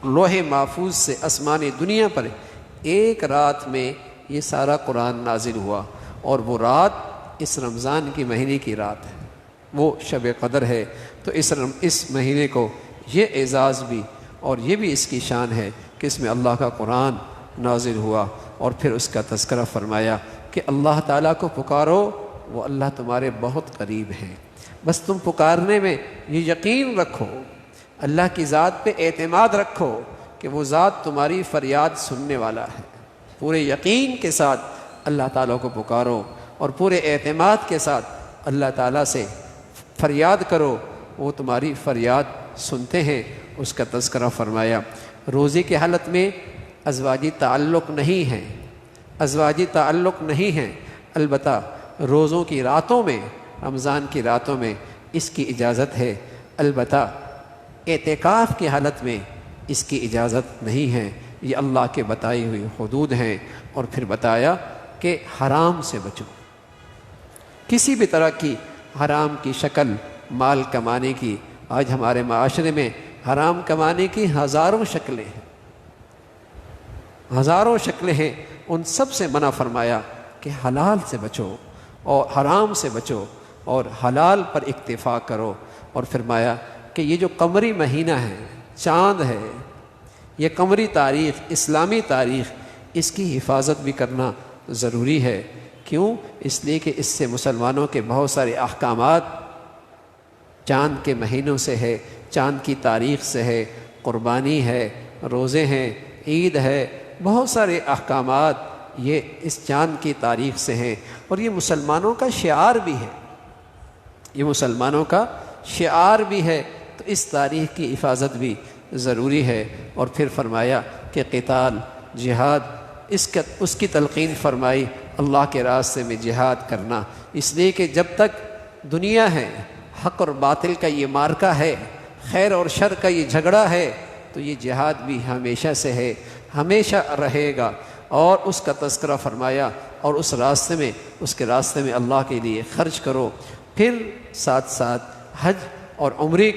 لوح محفوظ سے آسمانی دنیا پر ایک رات میں یہ سارا قرآن نازل ہوا، اور وہ رات اس رمضان کی مہینے کی رات ہے، وہ شب قدر ہے۔ تو اس مہینے کو یہ اعزاز بھی اور یہ بھی اس کی شان ہے کہ اس میں اللہ کا قرآن نازل ہوا، اور پھر اس کا تذکرہ فرمایا کہ اللہ تعالیٰ کو پکارو، وہ اللہ تمہارے بہت قریب ہیں۔ بس تم پکارنے میں یہ یقین رکھو، اللہ کی ذات پہ اعتماد رکھو کہ وہ ذات تمہاری فریاد سننے والا ہے۔ پورے یقین کے ساتھ اللہ تعالیٰ کو پکارو اور پورے اعتماد کے ساتھ اللہ تعالیٰ سے فریاد کرو، وہ تمہاری فریاد سنتے ہیں۔ اس کا تذکرہ فرمایا۔ روزے کی حالت میں ازواجی تعلق نہیں ہے، ازواجی تعلق نہیں ہے، البتہ روزوں کی راتوں میں، رمضان کی راتوں میں اس کی اجازت ہے، البتہ اعتکاف کی حالت میں اس کی اجازت نہیں ہے۔ یہ اللہ کے بتائی ہوئی حدود ہیں۔ اور پھر بتایا کہ حرام سے بچو، کسی بھی طرح کی حرام کی شکل مال کمانے کی۔ آج ہمارے معاشرے میں حرام کمانے کی ہزاروں شکلیں ہیں، ہزاروں شکلیں ہیں، ان سب سے منع فرمایا کہ حلال سے بچو اور حرام سے بچو اور حلال پر اکتفا کرو۔ اور فرمایا کہ یہ جو قمری مہینہ ہے، چاند ہے، یہ قمری تاریخ، اسلامی تاریخ، اس کی حفاظت بھی کرنا ضروری ہے۔ کیوں؟ اس لیے کہ اس سے مسلمانوں کے بہت سارے احکامات چاند کے مہینوں سے ہے، چاند کی تاریخ سے ہے، قربانی ہے، روزے ہیں، عید ہے، بہت سارے احکامات یہ اس چاند کی تاریخ سے ہیں، اور یہ مسلمانوں کا شعار بھی ہے، یہ مسلمانوں کا شعار بھی ہے۔ تو اس تاریخ کی حفاظت بھی ضروری ہے۔ اور پھر فرمایا کہ قتال، جہاد، اس کی تلقین فرمائی، اللہ کے راستے میں جہاد کرنا، اس لیے کہ جب تک دنیا ہے، حق اور باطل کا یہ معرکہ ہے، خیر اور شر کا یہ جھگڑا ہے، تو یہ جہاد بھی ہمیشہ سے ہے، ہمیشہ رہے گا۔ اور اس کا تذکرہ فرمایا، اور اس راستے میں، اس کے راستے میں اللہ کے لیے خرچ کرو۔ پھر ساتھ ساتھ حج اور عمرے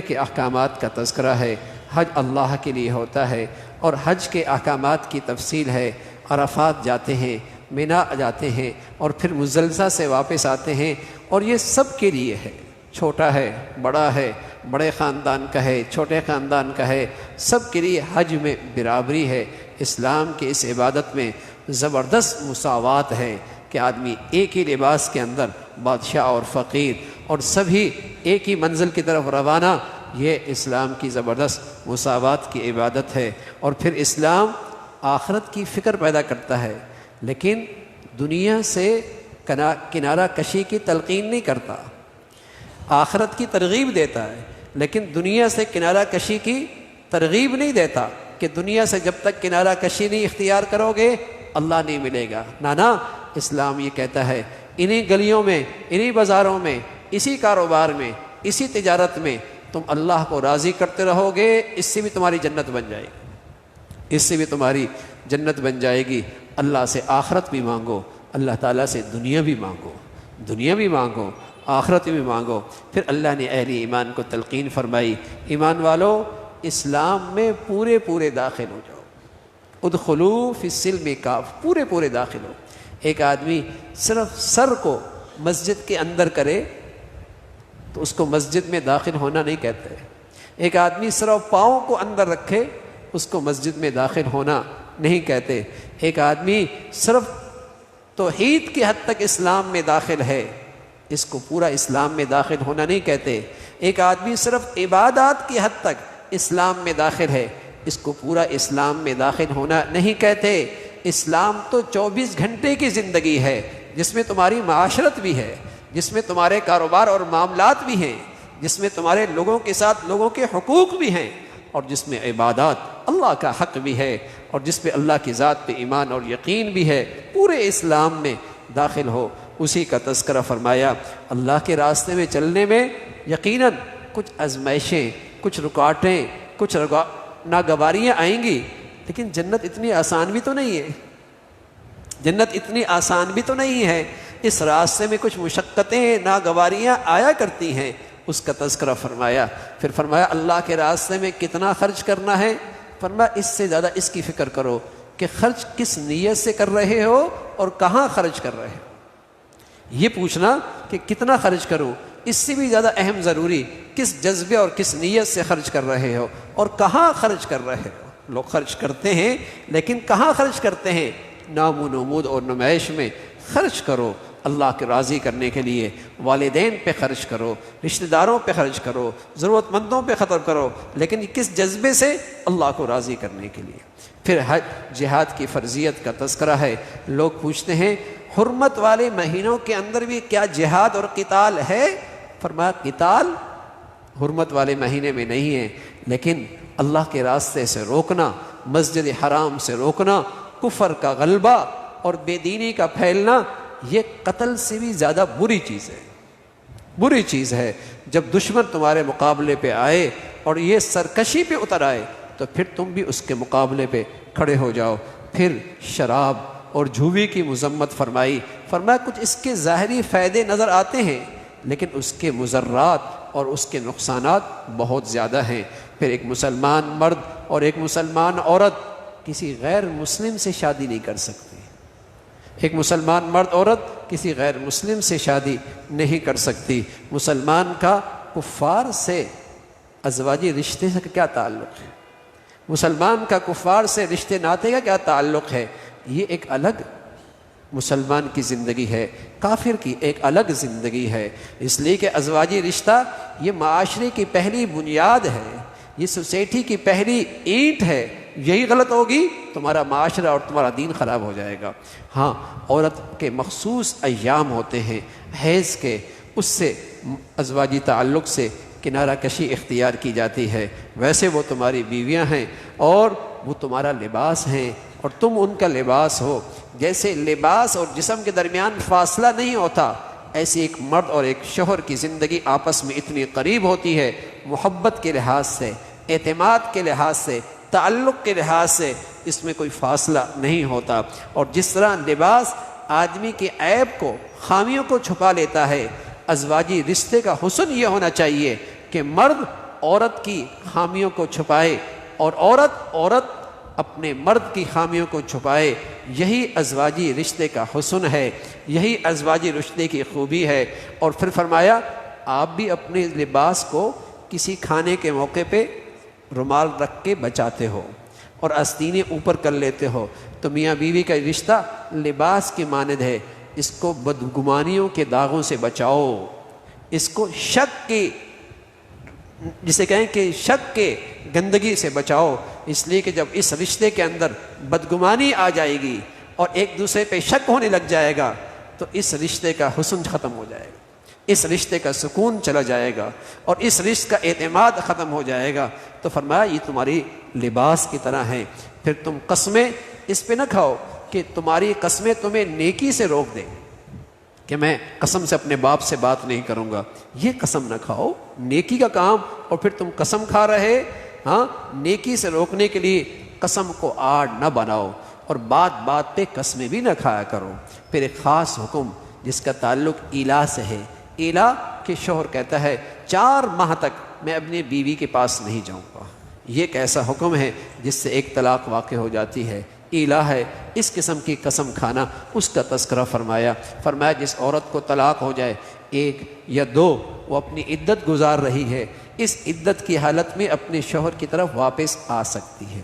کے احکامات کا تذکرہ ہے۔ حج اللہ کے لیے ہوتا ہے، اور حج کے احکامات کی تفصیل ہے۔ عرفات جاتے ہیں، مینا جاتے ہیں، اور پھر مزدلفہ سے واپس آتے ہیں، اور یہ سب کے لیے ہے، چھوٹا ہے، بڑا ہے، بڑے خاندان کا ہے، چھوٹے خاندان کا ہے، سب کے لیے حج میں برابری ہے۔ اسلام کی اس عبادت میں زبردست مساوات ہے کہ آدمی ایک ہی لباس کے اندر، بادشاہ اور فقیر، اور سبھی ایک ہی منزل کی طرف روانہ، یہ اسلام کی زبردست مساوات کی عبادت ہے۔ اور پھر اسلام آخرت کی فکر پیدا کرتا ہے، لیکن دنیا سے کنارہ کشی کی تلقین نہیں کرتا۔ آخرت کی ترغیب دیتا ہے، لیکن دنیا سے کنارہ کشی کی ترغیب نہیں دیتا کہ دنیا سے جب تک کنارہ کشی نہیں اختیار کرو گے اللہ نہیں ملے گا۔ نا، اسلام یہ کہتا ہے انہی گلیوں میں، انہی بازاروں میں، اسی کاروبار میں، اسی تجارت میں تم اللہ کو راضی کرتے رہو گے، اس سے بھی تمہاری جنت بن جائے گی، اس سے بھی تمہاری جنت بن جائے گی۔ اللہ سے آخرت بھی مانگو، اللہ تعالیٰ سے دنیا بھی مانگو، دنیا بھی مانگو، آخرت بھی مانگو۔ پھر اللہ نے اہل ایمان کو تلقین فرمائی، ایمان والو اسلام میں پورے داخل ہو جاؤ، ادخلوا فی السلم کافہ، پورے داخل ہو۔ ایک آدمی صرف سر کو مسجد کے اندر کرے تو اس کو مسجد میں داخل ہونا نہیں کہتے۔ ایک آدمی صرف پاؤں کو اندر رکھے اس کو مسجد میں داخل ہونا نہیں کہتے۔ ایک آدمی صرف توحید کی حد تک اسلام میں داخل ہے، اس کو پورا اسلام میں داخل ہونا نہیں کہتے۔ ایک آدمی صرف عبادات کی حد تک اسلام میں داخل ہے، اس کو پورا اسلام میں داخل ہونا نہیں کہتے۔ اسلام تو 24 گھنٹے کی زندگی ہے، جس میں تمہاری معاشرت بھی ہے، جس میں تمہارے کاروبار اور معاملات بھی ہیں، جس میں تمہارے لوگوں کے ساتھ لوگوں کے حقوق بھی ہیں، اور جس میں عبادات اللہ کا حق بھی ہے، اور جس پہ اللہ کی ذات پہ ایمان اور یقین بھی ہے۔ پورے اسلام میں داخل ہو، اسی کا تذکرہ فرمایا۔ اللہ کے راستے میں چلنے میں یقیناً کچھ آزمائشیں، کچھ رکاوٹیں، کچھ ناگواریاں آئیں گی، لیکن جنت اتنی آسان بھی تو نہیں ہے، جنت اتنی آسان بھی تو نہیں ہے۔ اس راستے میں کچھ مشقتیں، ناگواریاں آیا کرتی ہیں، اس کا تذکرہ فرمایا. پھر فرمایا اللہ کے راستے میں کتنا خرچ کرنا ہے. فرمایا اس سے زیادہ اس کی فکر کرو کہ خرچ کس نیت سے کر رہے ہو اور کہاں خرچ کر رہے ہو. یہ پوچھنا کہ کتنا خرچ کروں، اس سے بھی زیادہ اہم ضروری کس جذبے اور کس نیت سے خرچ کر رہے ہو اور کہاں خرچ کر رہے ہو. لوگ خرچ کرتے ہیں لیکن کہاں خرچ کرتے ہیں؟ نام و نمود اور نمائش میں. خرچ کرو اللہ کے راضی کرنے کے لیے، والدین پہ خرچ کرو، رشتہ داروں پہ خرچ کرو، ضرورت مندوں پہ خرچ کرو، لیکن کس جذبے سے؟ اللہ کو راضی کرنے کے لیے. پھر حج جہاد کی فرضیت کا تذکرہ ہے. لوگ پوچھتے ہیں حرمت والے مہینوں کے اندر بھی کیا جہاد اور قتال ہے؟ فرمایا قتال حرمت والے مہینے میں نہیں ہے، لیکن اللہ کے راستے سے روکنا، مسجد حرام سے روکنا، کفر کا غلبہ اور بے دینی کا پھیلنا، یہ قتل سے بھی زیادہ بری چیز ہے. بری چیز ہے. جب دشمن تمہارے مقابلے پہ آئے اور یہ سرکشی پہ اتر آئے تو پھر تم بھی اس کے مقابلے پہ کھڑے ہو جاؤ. پھر شراب اور جھوی کی مذمت فرمائی. فرمایا کچھ اس کے ظاہری فائدے نظر آتے ہیں لیکن اس کے مضرات اور اس کے نقصانات بہت زیادہ ہیں. پھر ایک مسلمان مرد اور ایک مسلمان عورت کسی غیر مسلم سے شادی نہیں کر سکتی. ایک مسلمان مرد عورت کسی غیر مسلم سے شادی نہیں کر سکتی. مسلمان کا کفار سے ازواجی رشتے سے کیا تعلق ہے؟ مسلمان کا کفار سے رشتے ناطے کا کیا تعلق ہے؟ یہ ایک الگ مسلمان کی زندگی ہے، کافر کی ایک الگ زندگی ہے. اس لیے کہ ازواجی رشتہ یہ معاشرے کی پہلی بنیاد ہے، یہ سوسائٹی کی پہلی اینٹ ہے. یہی غلط ہوگی تمہارا معاشرہ اور تمہارا دین خراب ہو جائے گا. ہاں عورت کے مخصوص ایام ہوتے ہیں حیض کے، اس سے ازواجی تعلق سے کنارہ کشی اختیار کی جاتی ہے. ویسے وہ تمہاری بیویاں ہیں اور وہ تمہارا لباس ہیں اور تم ان کا لباس ہو. جیسے لباس اور جسم کے درمیان فاصلہ نہیں ہوتا، ایسی ایک مرد اور ایک شوہر کی زندگی آپس میں اتنی قریب ہوتی ہے، محبت کے لحاظ سے، اعتماد کے لحاظ سے، تعلق کے لحاظ سے اس میں کوئی فاصلہ نہیں ہوتا. اور جس طرح لباس آدمی کے عیب کو، خامیوں کو چھپا لیتا ہے، ازواجی رشتے کا حسن یہ ہونا چاہیے کہ مرد عورت کی خامیوں کو چھپائے اور عورت اپنے مرد کی خامیوں کو چھپائے. یہی ازواجی رشتے کا حسن ہے، یہی ازواجی رشتے کی خوبی ہے. اور پھر فرمایا آپ بھی اپنے لباس کو کسی کھانے کے موقع پہ رومال رکھ کے بچاتے ہو اور آستینیں اوپر کر لیتے ہو، تو میاں بیوی کا رشتہ لباس کی مانند ہے. اس کو بدگمانیوں کے داغوں سے بچاؤ، اس کو شک کی، جسے کہیں کہ شک کے گندگی سے بچاؤ. اس لیے کہ جب اس رشتے کے اندر بدگمانی آ جائے گی اور ایک دوسرے پہ شک ہونے لگ جائے گا تو اس رشتے کا حسن ختم ہو جائے گا، اس رشتے کا سکون چلا جائے گا اور اس رشتے کا اعتماد ختم ہو جائے گا. تو فرمایا یہ تمہاری لباس کی طرح ہیں. پھر تم قسمیں اس پہ نہ کھاؤ کہ تمہاری قسمیں تمہیں نیکی سے روک دیں کہ میں قسم سے اپنے باپ سے بات نہیں کروں گا. یہ قسم نہ کھاؤ، نیکی کا کام، اور پھر تم قسم کھا رہے. ہاں نیکی سے روکنے کے لیے قسم کو آڑ نہ بناؤ اور بات بات پہ قسمیں بھی نہ کھایا کرو. پھر ایک خاص حکم جس کا تعلق ایلا سے ہے. ایلا کہ شوہر کہتا ہے 4 ماہ تک میں اپنی بیوی کے پاس نہیں جاؤں گا. یہ ایک ایسا حکم ہے جس سے ایک طلاق واقع ہو جاتی ہے. ایلا ہے اس قسم کی قسم کھانا، اس کا تذکرہ فرمایا. فرمایا جس عورت کو طلاق ہو جائے 1 یا 2، وہ اپنی عدت گزار رہی ہے، اس عدت کی حالت میں اپنے شوہر کی طرف واپس آ سکتی ہے،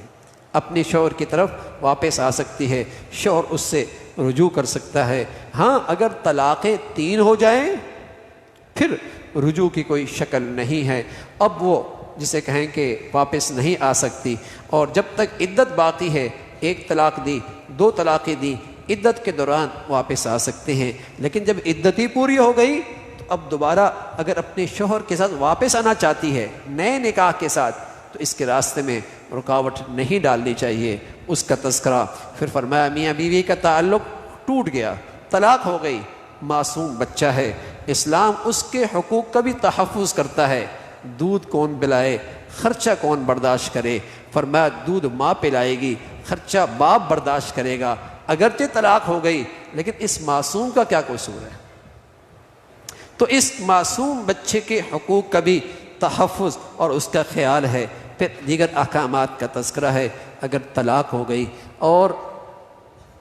اپنے شوہر کی طرف واپس آ سکتی ہے. شوہر اس سے رجوع کر سکتا ہے. ہاں اگر طلاقیں 3 ہو جائیں پھر رجوع کی کوئی شکل نہیں ہے. اب وہ جسے کہیں کہ واپس نہیں آ سکتی. اور جب تک عدت باقی ہے، 1 طلاق دی، 2 طلاقیں دی، عدت کے دوران واپس آ سکتے ہیں. لیکن جب عدت ہی پوری ہو گئی تو اب دوبارہ اگر اپنے شوہر کے ساتھ واپس آنا چاہتی ہے نئے نکاح کے ساتھ تو اس کے راستے میں رکاوٹ نہیں ڈالنی چاہیے. اس کا تذکرہ. پھر فرمایا میاں بیوی کا تعلق ٹوٹ گیا، طلاق ہو گئی، معصوم بچہ ہے، اسلام اس کے حقوق کا بھی تحفظ کرتا ہے. دودھ کون پلائے، خرچہ کون برداشت کرے. فرمایا دودھ ماں پلائے گی، خرچہ باپ برداشت کرے گا. اگرچہ طلاق ہو گئی لیکن اس معصوم کا کیا قصور ہے؟ تو اس معصوم بچے کے حقوق کا بھی تحفظ اور اس کا خیال ہے۔ پھر دیگر احکامات کا تذکرہ ہے، اگر طلاق ہو گئی اور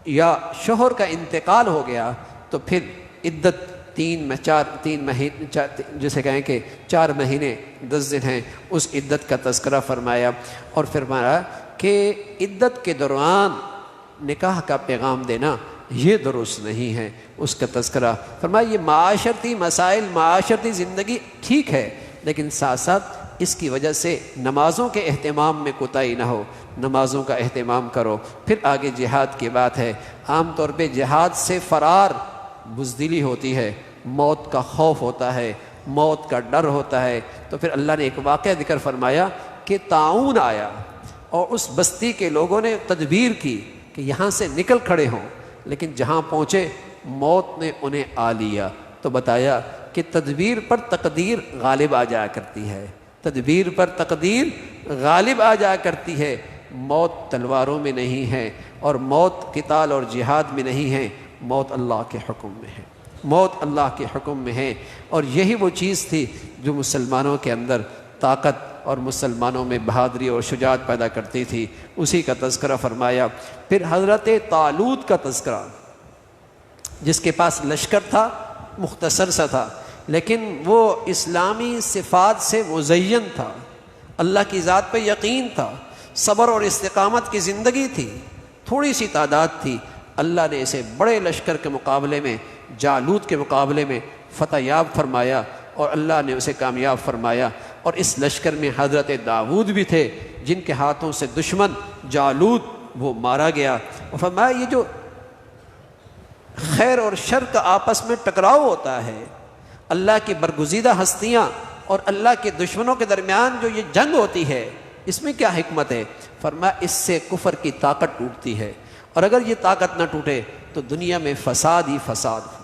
یا شوہر کا انتقال ہو گیا تو پھر عدت 3 مہینے جسے کہیں کہ 4 مہینے 10 دن ہیں، اس عدت کا تذکرہ فرمایا۔ اور فرمایا کہ عدت کے دوران نکاح کا پیغام دینا یہ درست نہیں ہے، اس کا تذکرہ فرمایا۔ یہ معاشرتی مسائل، معاشرتی زندگی ٹھیک ہے، لیکن ساتھ ساتھ اس کی وجہ سے نمازوں کے اہتمام میں کوتاہی نہ ہو، نمازوں کا اہتمام کرو۔ پھر آگے جہاد کی بات ہے۔ عام طور پہ جہاد سے فرار بزدلی ہوتی ہے، موت کا خوف ہوتا ہے، موت کا ڈر ہوتا ہے۔ تو پھر اللہ نے ایک واقعہ ذکر فرمایا کہ طاعون آیا اور اس بستی کے لوگوں نے تدبیر کی کہ یہاں سے نکل کھڑے ہوں، لیکن جہاں پہنچے موت نے انہیں آ لیا۔ تو بتایا کہ تدبیر پر تقدیر غالب آ جایا کرتی ہے، تدبیر پر تقدیر غالب آ جایا کرتی ہے۔ موت تلواروں میں نہیں ہے، اور موت قتال اور جہاد میں نہیں ہے، موت اللہ کے حکم میں ہے، موت اللہ کے حکم میں ہے۔ اور یہی وہ چیز تھی جو مسلمانوں کے اندر طاقت اور مسلمانوں میں بہادری اور شجاعت پیدا کرتی تھی، اسی کا تذکرہ فرمایا۔ پھر حضرت طالوت کا تذکرہ، جس کے پاس لشکر تھا، مختصر سا تھا، لیکن وہ اسلامی صفات سے مزین تھا، اللہ کی ذات پہ یقین تھا، صبر اور استقامت کی زندگی تھی، تھوڑی سی تعداد تھی۔ اللہ نے اسے بڑے لشکر کے مقابلے میں، جالوت کے مقابلے میں فتح یاب فرمایا، اور اللہ نے اسے کامیاب فرمایا۔ اور اس لشکر میں حضرت داؤد بھی تھے، جن کے ہاتھوں سے دشمن جالوت وہ مارا گیا۔ اور فرمایا یہ جو خیر اور شر کا آپس میں ٹکراؤ ہوتا ہے، اللہ کی برگزیدہ ہستیاں اور اللہ کے دشمنوں کے درمیان جو یہ جنگ ہوتی ہے، اس میں کیا حکمت ہے؟ فرمایا اس سے کفر کی طاقت ٹوٹتی ہے، اور اگر یہ طاقت نہ ٹوٹے تو دنیا میں فساد ہی فساد ہو۔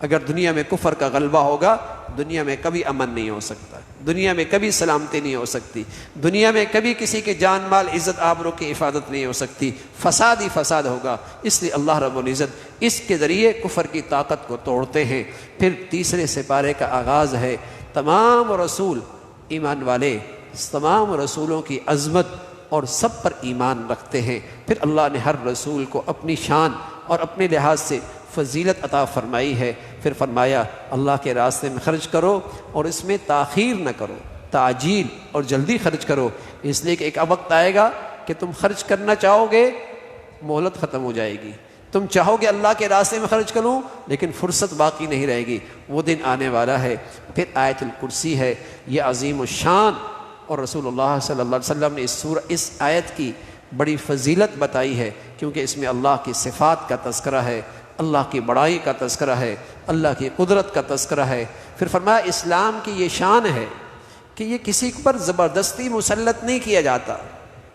اگر دنیا میں کفر کا غلبہ ہوگا، دنیا میں کبھی امن نہیں ہو سکتا، دنیا میں کبھی سلامتی نہیں ہو سکتی، دنیا میں کبھی کسی کے جان مال عزت آبرو کی حفاظت نہیں ہو سکتی، فساد ہی فساد ہوگا۔ اس لیے اللہ رب العزت اس کے ذریعے کفر کی طاقت کو توڑتے ہیں۔ پھر تیسرے سپارے کا آغاز ہے۔ تمام رسول ایمان والے تمام رسولوں کی عظمت اور سب پر ایمان رکھتے ہیں۔ پھر اللہ نے ہر رسول کو اپنی شان اور اپنے لحاظ سے فضیلت عطا فرمائی ہے۔ پھر فرمایا اللہ کے راستے میں خرچ کرو، اور اس میں تاخیر نہ کرو، تعجیل اور جلدی خرچ کرو، اس لیے کہ ایک وقت آئے گا کہ تم خرچ کرنا چاہو گے، مہلت ختم ہو جائے گی، تم چاہو گے اللہ کے راستے میں خرچ کروں، لیکن فرصت باقی نہیں رہے گی، وہ دن آنے والا ہے۔ پھر آیت الکرسی ہے، یہ عظیم الشان، اور رسول اللہ صلی اللہ علیہ وسلم نے اس آیت کی بڑی فضیلت بتائی ہے، کیونکہ اس میں اللہ کی صفات کا تذکرہ ہے، اللہ کی بڑائی کا تذکرہ ہے، اللہ کی قدرت کا تذکرہ ہے۔ پھر فرمایا اسلام کی یہ شان ہے کہ یہ کسی پر زبردستی مسلط نہیں کیا جاتا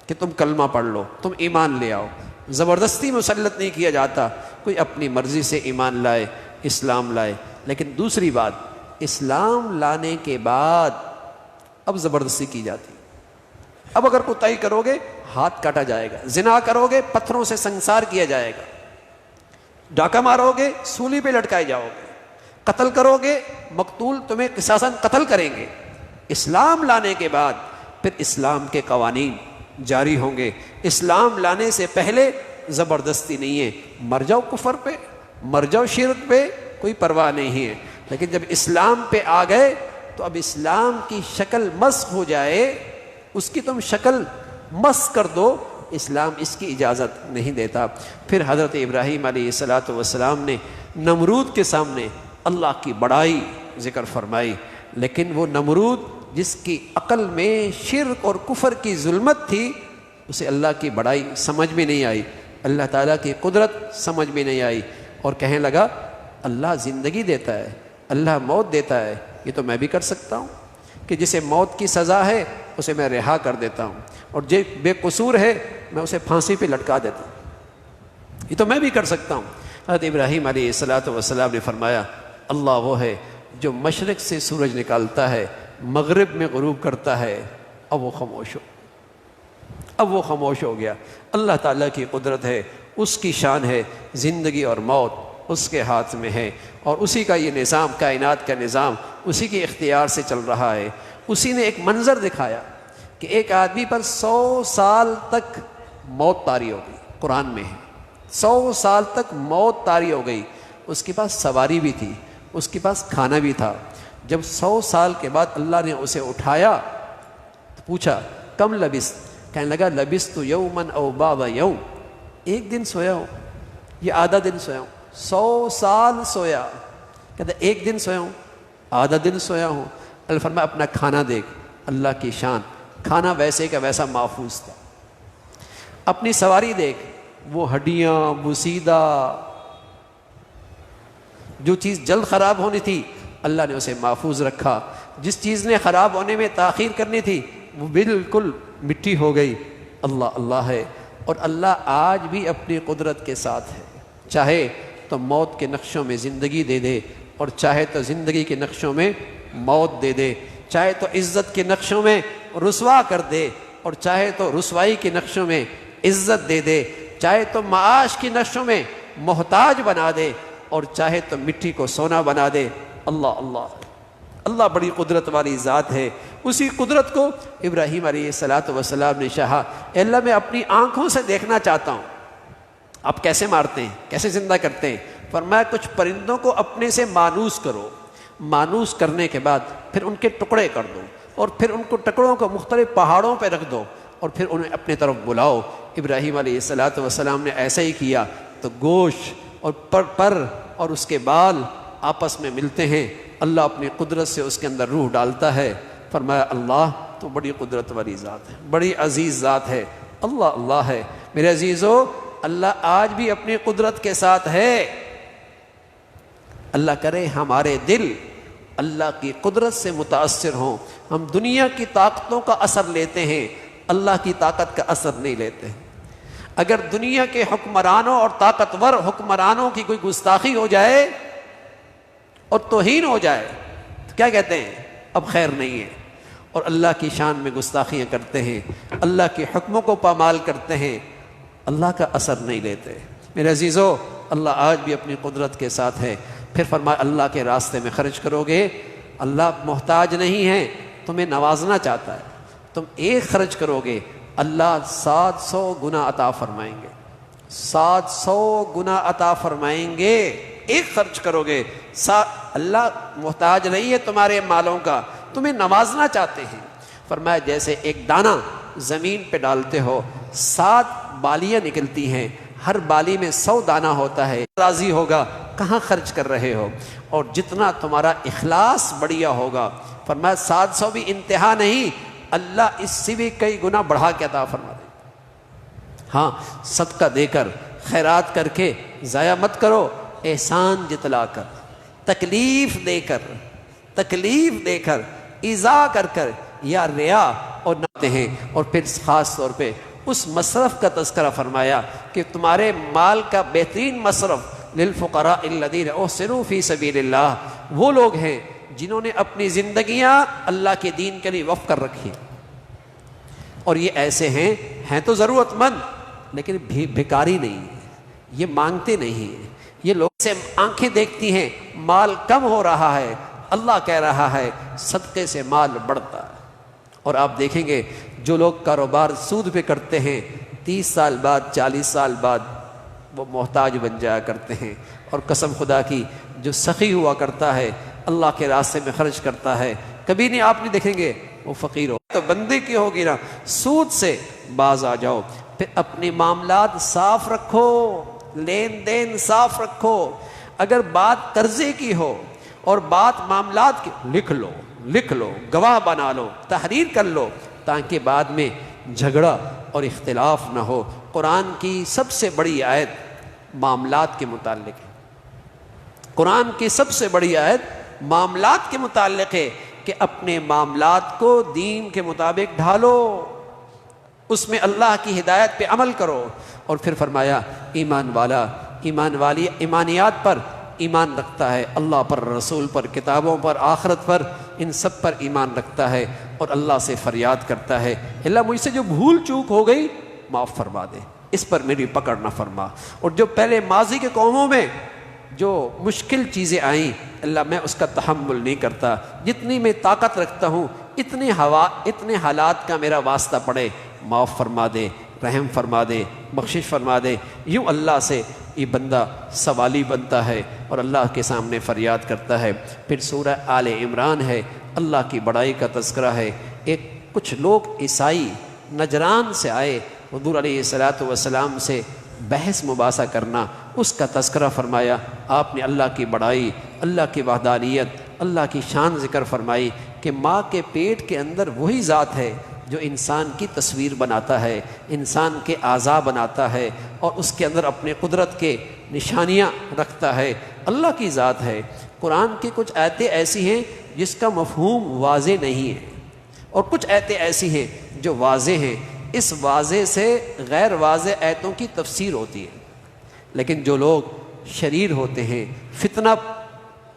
کہ تم کلمہ پڑھ لو، تم ایمان لے آؤ، زبردستی مسلط نہیں کیا جاتا، کوئی اپنی مرضی سے ایمان لائے، اسلام لائے۔ لیکن دوسری بات، اسلام لانے کے بعد اب زبردستی کی جاتی، اب اگر کوتاہی کرو گے ہاتھ کاٹا جائے گا، زنا کرو گے پتھروں سے سنسار کیا جائے گا، ڈاکہ مارو گے سولی پہ لٹکائے جاؤ گے، قتل کرو گے مقتول تمہیں قصاصاً قتل کریں گے۔ اسلام لانے کے بعد پھر اسلام کے قوانین جاری ہوں گے۔ اسلام لانے سے پہلے زبردستی نہیں ہے، مر جاؤ کفر پہ، مر جاؤ شرک پہ، کوئی پرواہ نہیں ہے۔ لیکن جب اسلام پہ آ گئے تو اب اسلام کی شکل مسخ ہو جائے، اس کی تم شکل مسخ کر دو، اسلام اس کی اجازت نہیں دیتا۔ پھر حضرت ابراہیم علیہ السلام نے نمرود کے سامنے اللہ کی بڑائی ذکر فرمائی، لیکن وہ نمرود جس کی عقل میں شرک اور کفر کی ظلمت تھی، اسے اللہ کی بڑائی سمجھ میں نہیں آئی، اللہ تعالیٰ کی قدرت سمجھ میں نہیں آئی، اور کہنے لگا اللہ زندگی دیتا ہے، اللہ موت دیتا ہے، یہ تو میں بھی کر سکتا ہوں کہ جسے موت کی سزا ہے اسے میں رہا کر دیتا ہوں، اور جو بے قصور ہے میں اسے پھانسی پہ لٹکا دیتا ہوں، یہ تو میں بھی کر سکتا ہوں۔ حضرت ابراہیم علیہ السلام نے فرمایا اللہ وہ ہے جو مشرق سے سورج نکالتا ہے، مغرب میں غروب کرتا ہے۔ اب وہ خاموش ہو گیا۔ اللہ تعالیٰ کی قدرت ہے، اس کی شان ہے، زندگی اور موت اس کے ہاتھ میں ہے، اور اسی کا یہ نظام، کائنات کا نظام اسی کے اختیار سے چل رہا ہے۔ اسی نے ایک منظر دکھایا کہ ایک آدمی پر 100 سال تک موت طاری ہو گئی، قرآن میں ہے 100 سال تک موت طاری ہو گئی، اس کے پاس سواری بھی تھی، اس کے پاس کھانا بھی تھا۔ جب 100 سال کے بعد اللہ نے اسے اٹھایا تو پوچھا کم لبس، کہنے لگا لبست یومن او بعض یوم، ایک دن سویا ہوں یا آدھا دن سویا ہوں۔ 100 سال سویا، کہتا ایک دن سویا ہوں، آدھا دن سویا ہوں۔ اللہ فرمایا اپنا کھانا دیکھ، اللہ کی شان، کھانا ویسے کا ویسا محفوظ تھا۔ اپنی سواری دیکھ، وہ ہڈیاں بوسیدہ، جو چیز جلد خراب ہونی تھی اللہ نے اسے محفوظ رکھا، جس چیز نے خراب ہونے میں تاخیر کرنی تھی وہ بالکل مٹی ہو گئی۔ اللہ اللہ ہے، اور اللہ آج بھی اپنی قدرت کے ساتھ ہے، چاہے تو موت کے نقشوں میں زندگی دے دے، اور چاہے تو زندگی کے نقشوں میں موت دے دے، چاہے تو عزت کے نقشوں میں رسوا کر دے، اور چاہے تو رسوائی کے نقشوں میں عزت دے دے، چاہے تو معاش کے نقشوں میں محتاج بنا دے، اور چاہے تو مٹی کو سونا بنا دے۔ اللہ اللہ، اللہ بڑی قدرت والی ذات ہے۔ اسی قدرت کو ابراہیم علیہ السلام نے چاہا، اے اللہ میں اپنی آنکھوں سے دیکھنا چاہتا ہوں، آپ کیسے مارتے ہیں، کیسے زندہ کرتے ہیں؟ فرمایا کچھ پرندوں کو اپنے سے مانوس کرو، مانوس کرنے کے بعد پھر ان کے ٹکڑے کر دو، اور پھر ان کو ٹکڑوں کو مختلف پہاڑوں پہ رکھ دو، اور پھر انہیں اپنے طرف بلاؤ۔ ابراہیم علیہ السلام نے ایسا ہی کیا، تو گوشت اور پر اور اس کے بال آپس میں ملتے ہیں، اللہ اپنی قدرت سے اس کے اندر روح ڈالتا ہے۔ فرمایا اللہ تو بڑی قدرت والی ذات ہے، بڑی عزیز ذات ہے، اللہ اللہ ہے۔ میرے عزیزو، اللہ آج بھی اپنی قدرت کے ساتھ ہے۔ اللہ کرے ہمارے دل اللہ کی قدرت سے متاثر ہوں، ہم دنیا کی طاقتوں کا اثر لیتے ہیں، اللہ کی طاقت کا اثر نہیں لیتے۔ اگر دنیا کے حکمرانوں اور طاقتور حکمرانوں کی کوئی گستاخی ہو جائے اور توہین ہو جائے تو کیا کہتے ہیں؟ اب خیر نہیں ہے، اور اللہ کی شان میں گستاخیاں کرتے ہیں، اللہ کے حکموں کو پامال کرتے ہیں، اللہ کا اثر نہیں لیتے۔ میرے عزیزو، اللہ آج بھی اپنی قدرت کے ساتھ ہے۔ پھر فرمایا اللہ کے راستے میں خرچ کرو گے، اللہ محتاج نہیں ہے، تمہیں نوازنا چاہتا ہے۔ تم ایک خرچ کرو گے، اللہ 700 گنا عطا فرمائیں گے، 700 گنا عطا فرمائیں گے۔ ایک خرچ کرو گے، اللہ محتاج نہیں ہے تمہارے مالوں کا، تمہیں نوازنا چاہتے ہیں۔ فرمایا جیسے ایک دانہ زمین پہ ڈالتے ہو، 7 بالیاں نکلتی ہیں، ہر بالی میں 100 دانہ ہوتا ہے، راضی ہوگا کہاں خرچ کر رہے ہو، اور جتنا تمہارا اخلاص بڑھیا ہوگا۔ فرمایا 700 بھی انتہا نہیں، اللہ اس سے بھی کئی گنا بڑھا کے عطا فرما دے۔ ہاں، صدقہ دے کر، خیرات کر کے ضائع مت کرو، احسان جتلا کر، تکلیف دے کر، ایذا کر کر، یا ریا اور ناتے ہیں۔ اور پھر خاص طور پہ اس مصرف کا تذکرہ فرمایا کہ تمہارے مال کا بہترین مصرف للفقراء الذین احسنوا فی سبیل اللہ، وہ لوگ ہیں جنہوں نے اپنی زندگیاں اللہ کے دین کے لیے وقف کر رکھی، اور یہ ایسے ہیں تو ضرورت مند لیکن بھکاری نہیں ہے، یہ مانگتے نہیں ہیں، یہ لوگ سے آنکھیں دیکھتی ہیں مال کم ہو رہا ہے، اللہ کہہ رہا ہے صدقے سے مال بڑھتا ہے۔ اور آپ دیکھیں گے جو لوگ کاروبار سود پہ کرتے ہیں 30 سال بعد 40 سال بعد وہ محتاج بن جایا کرتے ہیں، اور قسم خدا کی جو سخی ہوا کرتا ہے اللہ کے راستے میں خرچ کرتا ہے، کبھی نہیں آپ نہیں دیکھیں گے وہ فقیر ہو۔ تو بندے کی ہوگی نا، سود سے باز آ جاؤ، پھر اپنے معاملات صاف رکھو، لین دین صاف رکھو۔ اگر بات قرضے کی ہو اور بات معاملات کی، لکھ لو، گواہ بنا لو، تحریر کر لو، تاکہ بعد میں جھگڑا اور اختلاف نہ ہو۔ قرآن کی سب سے بڑی آیت معاملات کے متعلق ہے، قرآن کی سب سے بڑی آیت معاملات کے متعلق ہے کہ اپنے معاملات کو دین کے مطابق ڈھالو، اس میں اللہ کی ہدایت پہ عمل کرو۔ اور پھر فرمایا ایمان والا ایمانیات پر ایمان رکھتا ہے، اللہ پر، رسول پر، کتابوں پر، آخرت پر، ان سب پر ایمان رکھتا ہے، اور اللہ سے فریاد کرتا ہے اللہ مجھ سے جو بھول چوک ہو گئی معاف فرما دے، اس پر میری پکڑ نہ فرما۔ اور جو پہلے ماضی کے قوموں میں جو مشکل چیزیں آئیں اللہ میں اس کا تحمل نہیں کرتا، جتنی میں طاقت رکھتا ہوں اتنے حالات کا میرا واسطہ پڑے معاف فرما دے، رحم فرما دے، بخشش فرما دے۔ یوں اللہ سے یہ بندہ سوالی بنتا ہے اور اللہ کے سامنے فریاد کرتا ہے۔ پھر سورہ آل عمران ہے، اللہ کی بڑائی کا تذکرہ ہے۔ کچھ لوگ عیسائی نجران سے آئے، حضور علیہ السلام سے بحث مباحثہ کرنا، اس کا تذکرہ فرمایا۔ آپ نے اللہ کی بڑائی، اللہ کی وحدانیت، اللہ کی شان ذکر فرمائی کہ ماں کے پیٹ کے اندر وہی ذات ہے جو انسان کی تصویر بناتا ہے، انسان کے اعضاء بناتا ہے اور اس کے اندر اپنے قدرت کے نشانیاں رکھتا ہے، اللہ کی ذات ہے۔ قرآن کی کچھ آیتیں ایسی ہیں جس کا مفہوم واضح نہیں ہے، اور کچھ آیتیں ایسی ہیں جو واضح ہیں۔ اس واضح سے غیر واضح آیتوں کی تفسیر ہوتی ہے، لیکن جو لوگ شریر ہوتے ہیں، فتنہ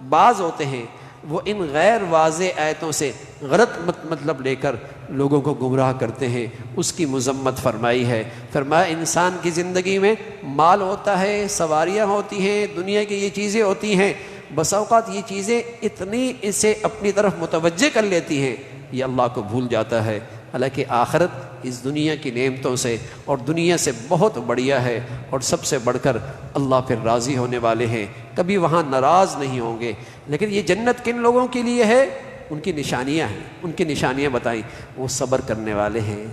باز ہوتے ہیں، وہ ان غیر واضح آیتوں سے غلط مطلب لے کر لوگوں کو گمراہ کرتے ہیں۔ اس کی مذمت فرمائی ہے، فرمایا انسان کی زندگی میں مال ہوتا ہے، سواریاں ہوتی ہیں، دنیا کی یہ چیزیں ہوتی ہیں، بس اوقات یہ چیزیں اتنی اسے اپنی طرف متوجہ کر لیتی ہیں یہ اللہ کو بھول جاتا ہے، حالانکہ آخرت اس دنیا کی نعمتوں سے اور دنیا سے بہت بڑھیا ہے، اور سب سے بڑھ کر اللہ پھر راضی ہونے والے ہیں، کبھی وہاں ناراض نہیں ہوں گے۔ لیکن یہ جنت کن لوگوں کے لیے ہے؟ ان کی نشانیاں ہیں، ان کی نشانیاں بتائیں۔ وہ صبر کرنے والے ہیں،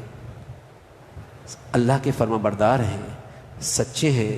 اللہ کے فرما بردار ہیں، سچے ہیں،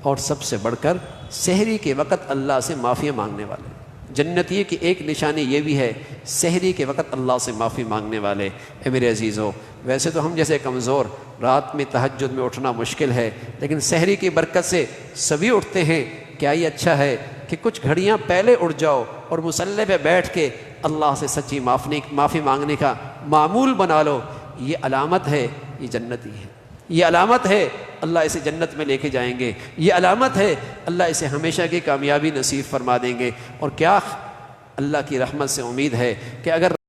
اور سب سے بڑھ کر سحری کے وقت اللہ سے معافی مانگنے والے۔ جنتی کی ایک نشانی یہ بھی ہے، سحری کے وقت اللہ سے معافی مانگنے والے۔ اے میرے عزیزو، ویسے تو ہم جیسے کمزور رات میں تہجد میں اٹھنا مشکل ہے، لیکن سحری کی برکت سے سبھی اٹھتے ہیں۔ کیا یہ اچھا ہے کہ کچھ گھڑیاں پہلے اٹھ جاؤ اور مصلی پہ بیٹھ کے اللہ سے سچی معافی مانگنے کا معمول بنا لو۔ یہ علامت ہے یہ جنتی ہے، یہ علامت ہے اللہ اسے جنت میں لے کے جائیں گے، یہ علامت ہے اللہ اسے ہمیشہ کی کامیابی نصیب فرما دیں گے۔ اور کیا اللہ کی رحمت سے امید ہے کہ اگر